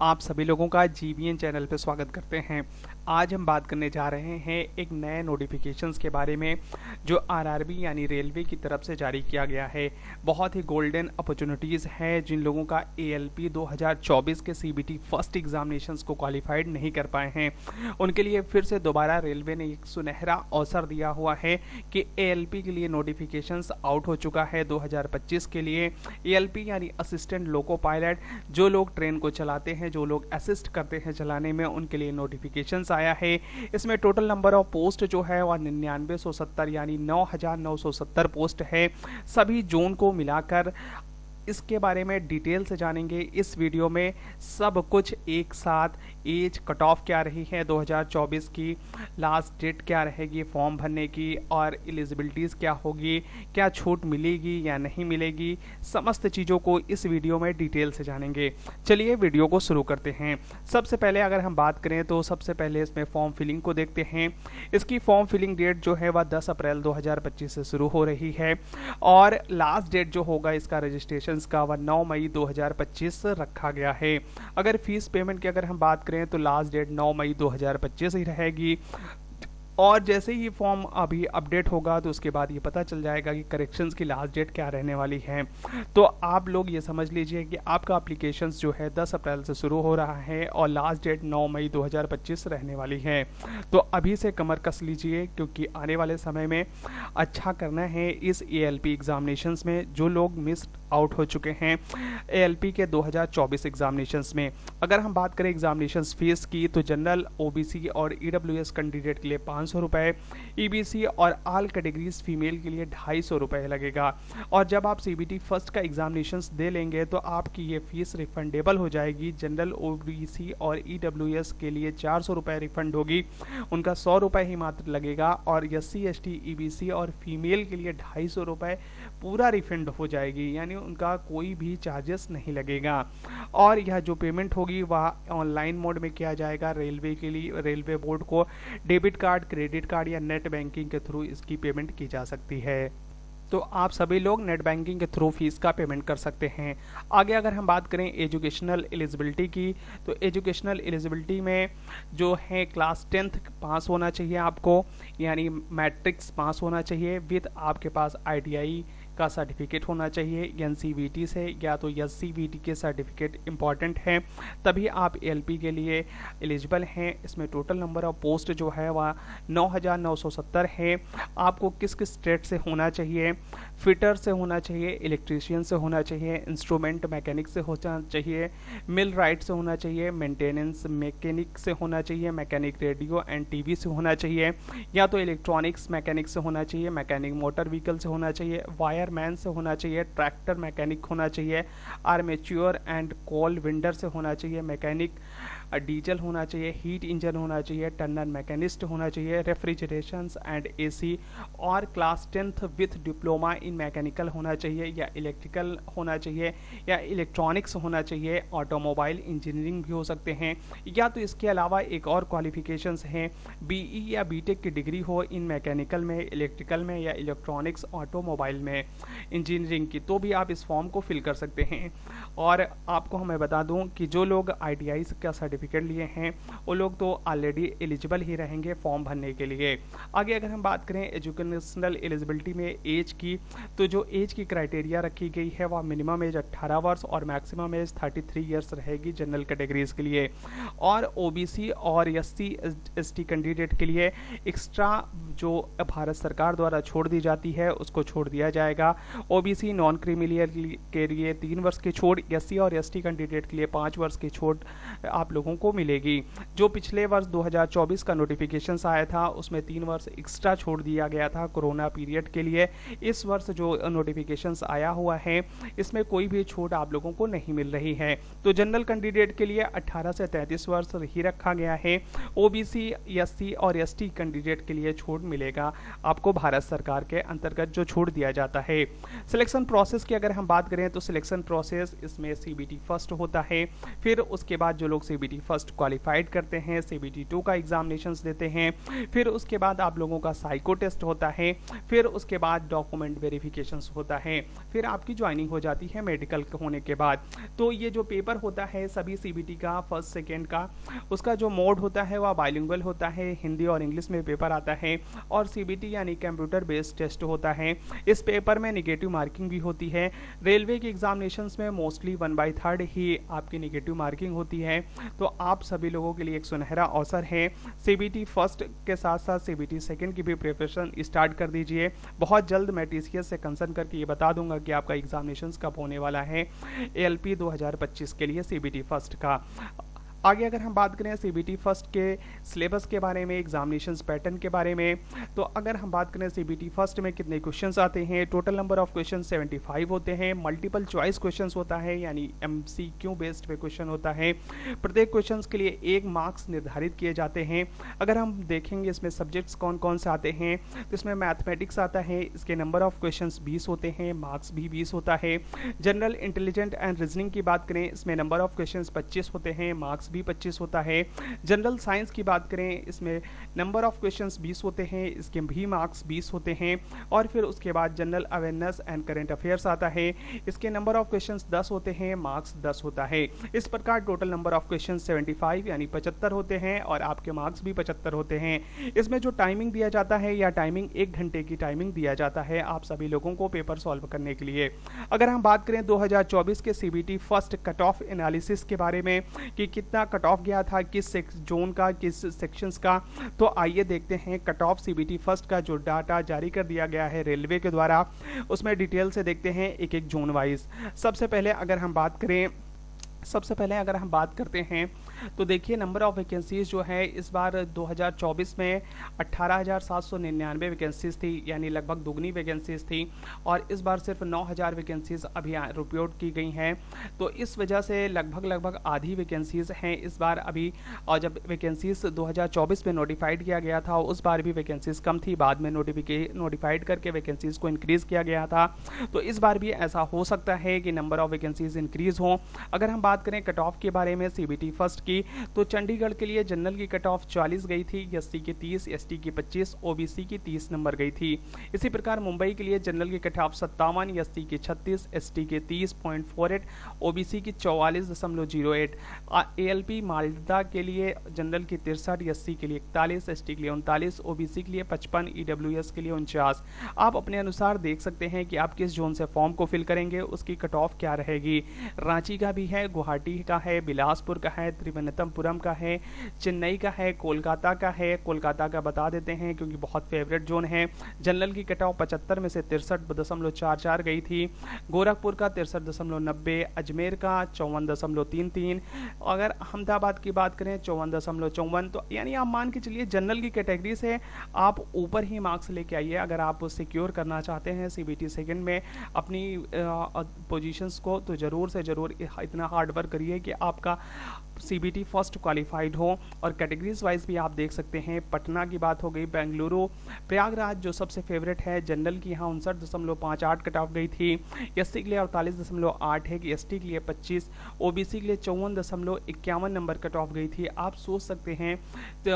आप सभी लोगों का जीबीएन चैनल पे स्वागत करते हैं। आज हम बात करने जा रहे हैं एक नए नोटिफिकेशंस के बारे में जो आरआरबी यानी रेलवे की तरफ से जारी किया गया है। बहुत ही गोल्डन अपॉर्चुनिटीज़ है जिन लोगों का एएलपी 2024 के सीबीटी फर्स्ट एग्जामिनेशंस को क्वालिफाइड नहीं कर पाए हैं, उनके लिए फिर से दोबारा रेलवे ने एक सुनहरा अवसर दिया हुआ है कि एएलपी के लिए नोटिफिकेशंस आउट हो चुका है 2025 के लिए। एएलपी यानी असिस्टेंट लोको पायलट, जो लोग ट्रेन को चलाते हैं, जो लोग असिस्ट करते हैं चलाने में, उनके लिए नोटिफिकेशंस आया है। इसमें टोटल नंबर ऑफ पोस्ट जो है वह 9970 यानी 9970 पोस्ट है सभी जोन को मिलाकर। इसके बारे में डिटेल से जानेंगे इस वीडियो में, सब कुछ एक साथ। एज कट ऑफ क्या रही है 2024 की, लास्ट डेट क्या रहेगी फॉर्म भरने की, और एलिजिबिलिटीज़ क्या होगी, क्या छूट मिलेगी या नहीं मिलेगी, समस्त चीज़ों को इस वीडियो में डिटेल से जानेंगे। चलिए वीडियो को शुरू करते हैं। सबसे पहले अगर हम बात करें तो सबसे पहले इसमें फॉर्म फिलिंग को देखते हैं। इसकी फॉर्म फिलिंग डेट जो है वह 10 अप्रैल 2025 से शुरू हो रही है और लास्ट डेट जो होगा इसका रजिस्ट्रेशन का वह 9 मई 2025 रखा गया है। अगर फीस पेमेंट की अगर हम बात करें तो लास्ट डेट 9 मई 2025 ही रहेगी और जैसे ही फॉर्म अभी अपडेट होगा तो उसके बाद ये पता चल जाएगा कि करेक्शंस की लास्ट डेट क्या रहने वाली है। तो आप लोग ये समझ लीजिए कि आपका एप्लीकेशंस जो है 10 अप्रैल से शुरू हो रहा है और लास्ट डेट 9 मई 2025 रहने वाली है। तो अभी से कमर कस लीजिए क्योंकि आने वाले समय में अच्छा करना है इस एएलपी एग्जामिनेशंस में। जो लोग मिस आउट हो चुके हैं एएलपी के 2024 एग्जामिनेशंस में, अगर हम बात करें एग्जामिनेशंस फीस की तो जनरल, ओबीसी और ईडब्ल्यूएस कैंडिडेट के लिए 500 रुपये, ईबीसी और ऑल कैटेगरीज फीमेल के लिए 250 रुपये लगेगा। और जब आप सीबीटी फर्स्ट का एग्जामिनेशंस दे लेंगे तो आपकी ये फीस रिफंडेबल हो जाएगी। जनरल, ओबीसी और ईडब्ल्यूएस के लिए 400 रुपये रिफंड होगी, उनका 100 रुपये ही मात्र लगेगा। और एससी, एसटी, ईबीसी और फीमेल के लिए 250 रुपये पूरा रिफंड हो जाएगी, यानी उनका कोई भी चार्जेस नहीं लगेगा। और यह जो पेमेंट होगी वह ऑनलाइन मोड में किया जाएगा। रेलवे के लिए, रेलवे बोर्ड को डेबिट कार्ड, क्रेडिट कार्ड या नेट बैंकिंग के थ्रू इसकी पेमेंट की जा सकती है। तो आप सभी लोग नेट बैंकिंग के थ्रू फीस का पेमेंट कर सकते हैं। आगे अगर हम बात करें एजुकेशनल एलिजिबिलिटी की तो एजुकेशनल एलिजिबिलिटी में जो है क्लास 10th पास होना चाहिए आपको, यानी मैट्रिक्स पास होना चाहिए विद आपके पास आईटीआई का सर्टिफिकेट होना चाहिए एनसीवीटी से, या तो एससीवीटी के सर्टिफिकेट इंपॉर्टेंट है, तभी आप एएलपी के लिए एलिजिबल हैं। इसमें टोटल नंबर ऑफ पोस्ट जो है वह 9970 है। आपको किस किस ट्रेड से होना चाहिए, फिटर से होना चाहिए, इलेक्ट्रीशियन से होना चाहिए, इंस्ट्रूमेंट मैकेनिक से होना चाहिए, मिल राइट से होना चाहिए, मेंटेनेंस मैकेनिक से होना चाहिए, मैकेनिक रेडियो एंड टीवी से होना चाहिए, या तो इलेक्ट्रॉनिक्स मैकेनिक से होना चाहिए, मैकेनिक मोटर व्हीकल से होना चाहिए, वायरमैन से होना चाहिए, ट्रैक्टर मैकेनिक होना चाहिए, आर्मेच्योर एंड कोल विंडर से होना चाहिए, मैकेनिक डीजल होना चाहिए, हीट इंजन होना चाहिए, टनल मैकेनिस्ट होना चाहिए, रेफ्रिजरेशंस एंड एसी, और class 10th with diploma in mechanical होना चाहिए, या इलेक्ट्रिकल होना चाहिए, या इलेक्ट्रॉनिक्स होना चाहिए, ऑटोमोबाइल इंजीनियरिंग भी हो सकते हैं, या तो इसके अलावा एक और क्वालिफिकेशंस हैं बीई या बीटेक की डिग्री हो इन मैकेनिकल में, इलेक्ट्रिकल में या इलेक्ट्रॉनिक्स, ऑटोमोबाइल में इंजीनियरिंग की, तो भी आप इस फॉर्म को फिल कर सकते हैं। और आपको मैं बता दूं कि जो लोग आईटीआई का सर्टिफिकेट लिए हैं वो लोग तो ऑलरेडी एलिजिबल ही रहेंगे फॉर्म भरने के लिए। आगे अगर हम बात करें एजुकेशनल एलिजिबिलिटी में एज की, तो जो एज की क्राइटेरिया रखी गई है वह मिनिमम एज 18 वर्ष और मैक्सिमम एज 33 ईयर्स रहेगी जनरल कैटेगरीज के लिए। और ओबीसी और एससी एसटी कैंडिडेट के लिए एक्स्ट्रा जो भारत सरकार द्वारा छोड़ दी जाती है उसको छोड़ दिया जाएगा। ओबीसी नॉन क्रीमिलियर के लिए 3 वर्ष की छूट, एससी और एसटी कैंडिडेट के लिए 5 वर्ष की छूट आप लोगों को मिलेगी। जो पिछले वर्ष 2024 का नोटिफिकेशन आया था उसमें 3 वर्ष एक्स्ट्रा छोड़ दिया गया था कोरोना पीरियड के लिए। इस वर्ष जो नोटिफिकेशन आया हुआ है इसमें कोई भी छूट आप लोगों को नहीं मिल रही है। तो जनरल कैंडिडेट के लिए 18 से 33 वर्ष ही रखा गया है। ओबीसी, एससी और एसटी कैंडिडेट के लिए छूट मिलेगा आपको भारत सरकार के अंतर्गत जो छूट दिया जाता है। सिलेक्शन प्रोसेस की अगर हम बात करें तो सिलेक्शन प्रोसेस इसमें CBT फर्स्ट होता है, फिर उसके बाद जो लोग CBT फर्स्ट क्वालिफाइड करते हैं CBT 2 का एग्जामिनेशंस देते हैं, फिर उसके बाद आप लोगों का साइको टेस्ट होता है, फिर उसके बाद डॉक्यूमेंट वेरिफिकेशंस होता है, फिर आपकी ज्वाइनिंग हो जाती है मेडिकल होने के बाद। तो ये जो पेपर होता है सभी CBT का फर्स्ट सेकेंड का, उसका जो मोड होता है वह बाइलिंगुअल होता है, हिंदी और इंग्लिश में पेपर आता है, और CBT यानी कंप्यूटर बेस्ड टेस्ट होता है। इस पेपर में नेगेटिव मार्किंग भी होती है। रेलवे के एग्जामिनेशंस में मोस्टली 1/3 ही आपकी नेगेटिव मार्किंग होती है। तो आप सभी लोगों के लिए एक सुनहरा अवसर है। CBT फर्स्ट के साथ साथ CBT सेकंड की भी प्रिपरेशन स्टार्ट कर दीजिए। बहुत जल्द मैं TCS से कंसर्न करके ये बता दूंगा कि आपका एग्जामिनेशंस कब होने वाला है ALP 2025 के लिए CBT फर्स्ट का। आगे अगर हम बात करें CBT फर्स्ट के सिलेबस के बारे में, एग्जामिनेशंस पैटर्न के बारे में, तो अगर हम बात करें CBT फर्स्ट में कितने क्वेश्चंस आते हैं, टोटल नंबर ऑफ क्वेश्चन 75 होते हैं। मल्टीपल चॉइस क्वेश्चंस होता है यानी MCQ बेस्ड पे क्वेश्चन होता है। प्रत्येक क्वेश्चंस के लिए 1 मार्क्स निर्धारित किए जाते हैं। अगर हम देखेंगे इसमें सब्जेक्ट्स कौन कौन से आते हैं, तो इसमें मैथमेटिक्स आता है, इसके नंबर ऑफ क्वेश्चन 20 होते हैं, मार्क्स भी 20 होता है। जनरल इंटेलिजेंट एंड रीजनिंग की बात करें, इसमें नंबर ऑफ क्वेश्चन 25 होते हैं, मार्क्स भी 25 होता है। जनरल साइंस की बात करें, इसमें नंबर ऑफ क्वेश्चंस 20 होते हैं, इसके भी मार्क्स 20 होते हैं। और फिर उसके बाद general awareness and current affairs आता है, इसके नंबर ऑफ क्वेश्चंस 10 होते हैं, मार्क्स 10 होता है। इस प्रकार टोटल नंबर ऑफ क्वेश्चन 75 यानी 75 होते हैं और आपके मार्क्स भी 75 होते हैं। इसमें जो टाइमिंग दिया जाता है या टाइमिंग 1 घंटे की टाइमिंग दिया जाता है आप सभी लोगों को पेपर सॉल्व करने के लिए। अगर हम बात करें 2024 के CBT first cut off analysis के बारे में कि कितना कट ऑफ गया था, किस जोन का, किस सेक्शंस का, तो आइए देखते हैं कट ऑफ CBT फर्स्ट का जो डाटा जारी कर दिया गया है रेलवे के द्वारा, उसमें डिटेल से देखते हैं एक एक जोन वाइज। सबसे पहले अगर हम बात करते हैं तो देखिए नंबर ऑफ वैकेंसीज जो है इस बार 2024 में 18,799 वैकेंसीज थी, यानी लगभग दुगनी वैकेंसीज थी, और इस बार सिर्फ 9,000 वैकेंसीज अभी रिपोर्ट की गई हैं। तो इस वजह से लगभग आधी वैकेंसीज हैं इस बार अभी। और जब वैकेंसीज 2024 में नोटिफाइड किया गया था उस बार भी वैकेंसीज कम थी, बाद में नोटिफाइड करके वैकेंसीज को इंक्रीज किया गया था। तो इस बार भी ऐसा हो सकता है कि नंबर ऑफ वैकेंसीज इंक्रीज हो। अगर हम बात करें कट ऑफ के बारे में CBT फर्स्ट की, तो चंडीगढ़ के लिए जनरल की कट ऑफ 40 गई थी, SC की 30, ST की 25, OBC की 30 नंबर गई थी। इसी प्रकार मुंबई के लिए जनरल की कट ऑफ 57, SC की 36, ST के 30.48, OBC की 44.08। ALP मालदा के लिए जनरल की 63, SC के लिए 41, ST के लिए 39, OBC के लिए 55, EWS के लिए 49। आप अपने अनुसार देख सकते हैं कि आप किस जोन से फॉर्म को फिल करेंगे, उसकी कट ऑफ क्या रहेगी। रांची का भी है, गुवाहाटी का है, बिलासपुर का है, त्रिवेंद्रपुरम का है, चेन्नई का है, कोलकाता का है। कोलकाता का बता देते हैं क्योंकि बहुत फेवरेट जोन है। जनरल की कट ऑफ 75 में से 63.44 गई थी। गोरखपुर का 63.90, अजमेर का 54.33, अगर अहमदाबाद की बात करें 54.54। तो यानी आप मान के चलिए जनरल की कैटेगरी से आप ऊपर ही मार्क्स लेके आइए अगर आप सिक्योर करना चाहते हैं CBT सेकंड में अपनी पोजीशंस को, तो ज़रूर से ज़रूर इतना हार्ड वर्क करिए कि आपका CBT फर्स्ट क्वालिफाइड हो। और कैटेगरीज वाइज भी आप देख सकते हैं, पटना की बात हो गई, बेंगलुरु, प्रयागराज जो सबसे फेवरेट है, जनरल की यहाँ 59.58 कट ऑफ गई थी, SC के लिए 48.8 है, कि ST के लिए 25, OBC के लिए 54.51 नंबर कट ऑफ गई थी। आप सोच सकते हैं तो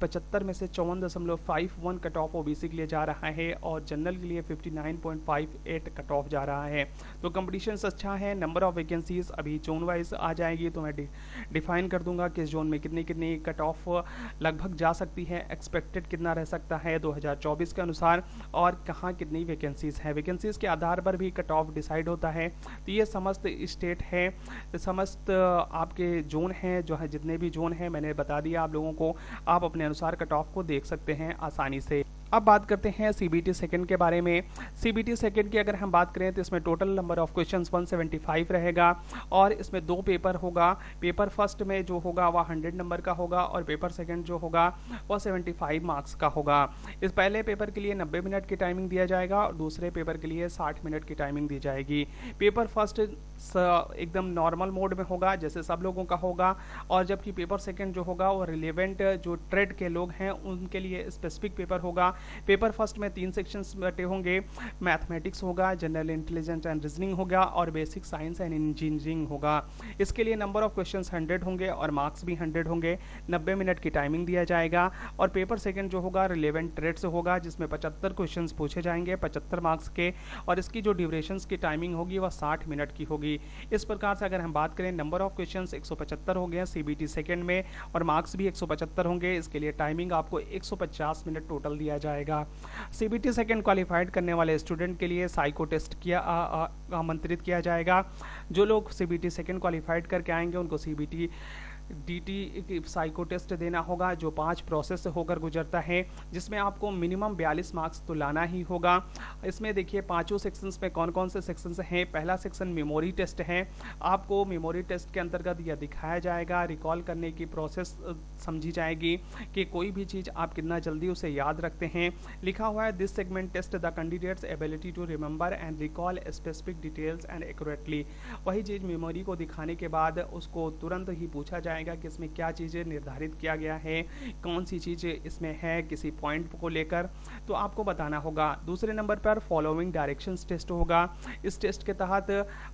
75 में से 54.51 कट ऑफ OBC के लिए जा रहा है और जनरल के लिए 59.58 कट ऑफ जा रहा है। तो कंपटीशन अच्छा है। नंबर ऑफ वैकेंसीज अभी जोन वाइज आ जाएगी तो मैं डिफाइन कर दूंगा किस जोन में कितनी कट ऑफ लगभग जा सकती है, एक्सपेक्टेड कितना रह सकता है 2024 के अनुसार, और कहाँ कितनी वैकेंसीज है। वैकेंसीज के आधार पर भी कट ऑफ डिसाइड होता है। तो ये समस्त स्टेट है, समस्त आपके जोन हैं, जो है जितने भी जोन हैं मैंने बता दिया आप लोगों को। आप अपने अनुसार कट ऑफ को देख सकते हैं आसानी से। अब बात करते हैं CBT सेकंड के बारे में। CBT सेकंड की अगर हम बात करें तो इसमें टोटल नंबर ऑफ क्वेश्चंस 175 रहेगा और इसमें 2 पेपर होगा। पेपर फर्स्ट में जो होगा वह 100 नंबर का होगा और पेपर सेकंड जो होगा वह 75 मार्क्स का होगा। इस पहले पेपर के लिए 90 मिनट की टाइमिंग दिया जाएगा और दूसरे पेपर के लिए 60 मिनट की टाइमिंग दी जाएगी। पेपर फर्स्ट एकदम नॉर्मल मोड में होगा जैसे सब लोगों का होगा, और जबकि पेपर सेकंड जो होगा वो रिलेवेंट जो ट्रेड के लोग हैं उनके लिए स्पेसिफिक पेपर होगा। पेपर फर्स्ट में 3 सेक्शंस बटे होंगे, मैथमेटिक्स होगा, जनरल इंटेलिजेंस एंड रीजनिंग होगा, और बेसिक साइंस एंड इंजीनियरिंग होगा। इसके लिए नंबर ऑफ क्वेश्चंस 100 होंगे और मार्क्स भी 100 होंगे। 90 मिनट की टाइमिंग दिया जाएगा। और पेपर सेकंड जो होगा रिलेवेंट ट्रेड से होगा, जिसमें 75 क्वेश्चंस पूछे जाएंगे 75 मार्क्स के, और इसकी जो ड्यूरेशंस की टाइमिंग होगी वह 60 मिनट की होगी। इस प्रकार से अगर हम बात करें, नंबर ऑफ क्वेश्चंस 175 हो गए सीबीटी सेकंड में, और मार्क्स भी 175 होंगे। इसके लिए टाइमिंग आपको 150 मिनट टोटल दिया जाएगा। सीबीटी सेकंड क्वालिफाइड करने वाले स्टूडेंट के लिए साइको टेस्ट किया आमंत्रित किया जाएगा। जो लोग सीबीटी सेकंड क्वालिफाइड करके आएंगे उनको सीबीटी डीटी साइको टेस्ट देना होगा, जो 5 प्रोसेस से होकर गुजरता है, जिसमें आपको मिनिमम 42 मार्क्स तो लाना ही होगा। इसमें देखिए पांचों सेक्शंस में कौन कौन से सेक्शंस हैं। पहला सेक्शन मेमोरी टेस्ट है। आपको मेमोरी टेस्ट के अंतर्गत यह दिखाया जाएगा, रिकॉल करने की प्रोसेस समझी जाएगी कि कोई भी चीज़ आप कितना जल्दी उसे याद रखते हैं। लिखा हुआ है, this segment test the candidates ability to remember and recall specific details and accurately. वही चीज़ मेमोरी को दिखाने के बाद उसको तुरंत ही पूछा जाएगा कि इसमें क्या चीज़ें निर्धारित किया गया है, कौन सी चीज़ें इसमें है किसी पॉइंट को लेकर, तो आपको बताना होगा। दूसरे नंबर पर फॉलोइंग डायरेक्शंस टेस्ट होगा। इस टेस्ट के तहत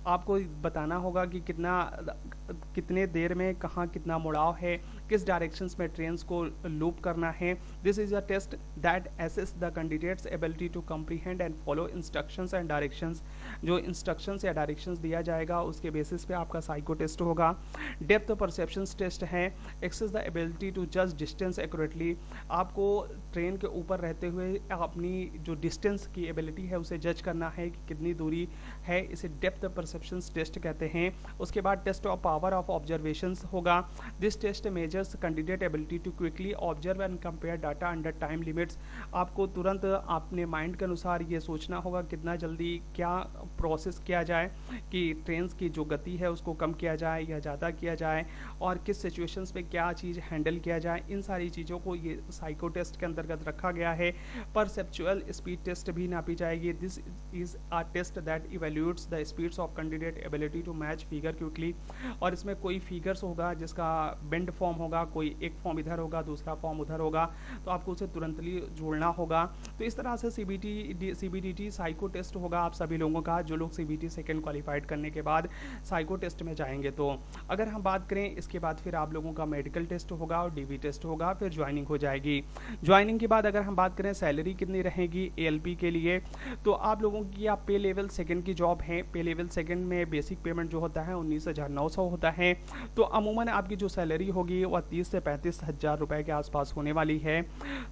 आपको बताना होगा कि कितने देर में कहाँ कितना मुड़ाव है, किस डायरेक्शंस में ट्रेन्स को लूप करना है। This is a test that assess the candidates ability to comprehend and follow instructions and directions. जो इंस्ट्रक्शंस या डायरेक्शंस दिया जाएगा उसके बेसिस पे आपका साइको टेस्ट होगा। डेप्थ परसेप्शंस टेस्ट है। एक्सेस द एबिलिटी टू जज डिस्टेंस एक्यूरेटली। आपको ट्रेन के ऊपर रहते हुए अपनी जो डिस्टेंस की एबिलिटी है उसे जज करना है कि कितनी दूरी है, इसे डेप्थ परसेप्शंस टेस्ट कहते हैं। उसके बाद test of power of observations होगा। This test measures candidate ability to quickly observe and compare data under time limits. आपको तुरंत अपने माइंड के अनुसार ये सोचना होगा कितना जल्दी क्या प्रोसेस किया जाए कि ट्रेन की जो गति है उसको कम किया जाए या ज़्यादा किया जाए, और किस सिचुएशंस में क्या चीज़ हैंडल किया जाए। इन सारी चीज़ों को ये साइको टेस्ट के अंतर्गत रखा गया है। परसेप्चुअल स्पीड टेस्ट भी नापी जाएगी। This is a test that evaluates the speeds of candidate ability to match figure quickly. और इसमें कोई फिगर्स होगा जिसका बेंड फॉर्म होगा, कोई एक फॉर्म इधर होगा दूसरा फॉर्म उधर होगा, तो आपको उसे तुरंत जोड़ना होगा। तो इस तरह से सीबीडीटी साइको टेस्ट होगा आप सभी लोगों का, जो लोग सीबीटी सेकंड क्वालिफाइड करने के बाद साइको टेस्ट में जाएंगे। तो अगर हम बात करें इसके बाद फिर आप लोगों का मेडिकल टेस्ट होगा और डीबी टेस्ट होगा, फिर ज्वाइनिंग हो जाएगी। ज्वाइनिंग के बाद अगर हम बात करें सैलरी कितनी रहेगी एएलपी के लिए, तो आप लोगों की आप पे लेवल सेकंड की जॉब है। पे लेवल सेकंड में बेसिक पेमेंट जो होता है 19,900 होता है। तो अमूमन आपकी जो सैलरी होगी वह 30 से 35 हज़ार रुपये के आसपास होने वाली है।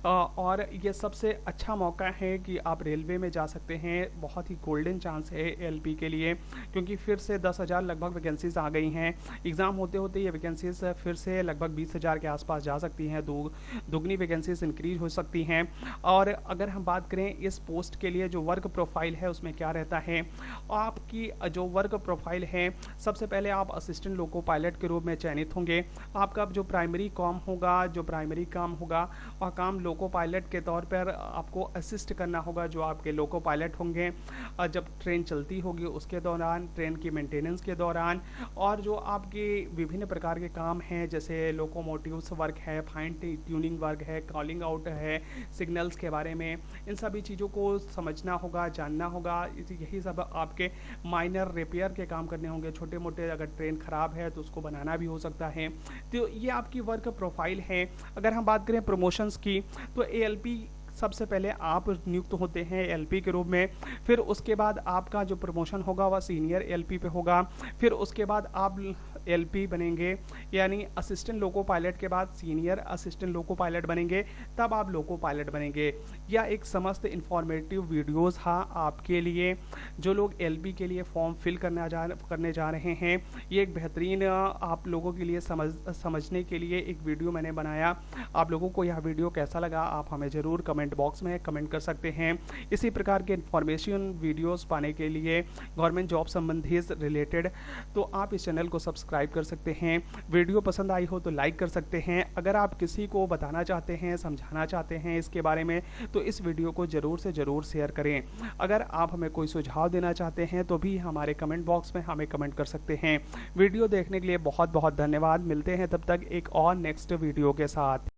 और ये सबसे अच्छा मौका है कि आप रेलवे में जा सकते हैं। बहुत ही गोल्डन चांस है एएलपी के लिए, क्योंकि फिर से 10,000 लगभग वैकेंसीज आ गई हैं। एग्ज़ाम होते होते ये वैकेंसीज फिर से लगभग 20,000 के आसपास जा सकती हैं। दुगनी वैकेंसीज इंक्रीज हो सकती हैं। और अगर हम बात करें इस पोस्ट के लिए जो वर्क प्रोफाइल है उसमें क्या रहता है, आपकी जो वर्क प्रोफाइल है, सबसे पहले आप असिस्टेंट लोको पायलट के रूप में चयनित होंगे। आपका जो प्राइमरी काम होगा वह काम लोको पायलट के तौर पर आपको असिस्ट करना होगा जो आपके लोको पायलट होंगे जब ट्रेन चलती होगी उसके दौरान, ट्रेन की मेंटेनेंस के दौरान, और जो आपके विभिन्न प्रकार के काम हैं जैसे लोकोमोटिव्स वर्क है, फाइन ट्यूनिंग वर्क है, कॉलिंग आउट है, सिग्नल्स के बारे में, इन सभी चीज़ों को समझना होगा, जानना होगा। यही सब आपके माइनर रिपेयर के काम करने होंगे। छोटे मोटे अगर ट्रेन ख़राब है तो उसको बनाना भी हो सकता है। तो ये आपकी वर्क प्रोफाइल है। अगर हम बात करें प्रमोशंस की, तो एएलपी सबसे पहले आप नियुक्त होते हैं एलपी के रूप में। फिर उसके बाद आपका जो प्रमोशन होगा वह सीनियर एलपी पे होगा। फिर उसके बाद आप एलपी बनेंगे, यानी असिस्टेंट लोको पायलट के बाद सीनियर असिस्टेंट लोको पायलट बनेंगे, तब आप लोको पायलट बनेंगे। या एक समस्त इंफॉर्मेटिव वीडियोस था आपके लिए, जो लोग एलपी के लिए फॉर्म फिल करने जा रहे हैं। ये एक बेहतरीन आप लोगों के लिए समझने के लिए एक वीडियो मैंने बनाया। आप लोगों को यह वीडियो कैसा लगा आप हमें ज़रूर कमेंट बॉक्स में कमेंट कर सकते हैं। इसी प्रकार के इन्फॉर्मेशन वीडियोस पाने के लिए गवर्नमेंट जॉब संबंधी रिलेटेड, तो आप इस चैनल को सब्सक्राइब सब्सक्राइब कर सकते हैं। वीडियो पसंद आई हो तो लाइक कर सकते हैं। अगर आप किसी को बताना चाहते हैं, समझाना चाहते हैं इसके बारे में, तो इस वीडियो को ज़रूर से ज़रूर शेयर करें। अगर आप हमें कोई सुझाव देना चाहते हैं तो भी हमारे कमेंट बॉक्स में हमें कमेंट कर सकते हैं। वीडियो देखने के लिए बहुत बहुत धन्यवाद। मिलते हैं तब तक एक और नेक्स्ट वीडियो के साथ।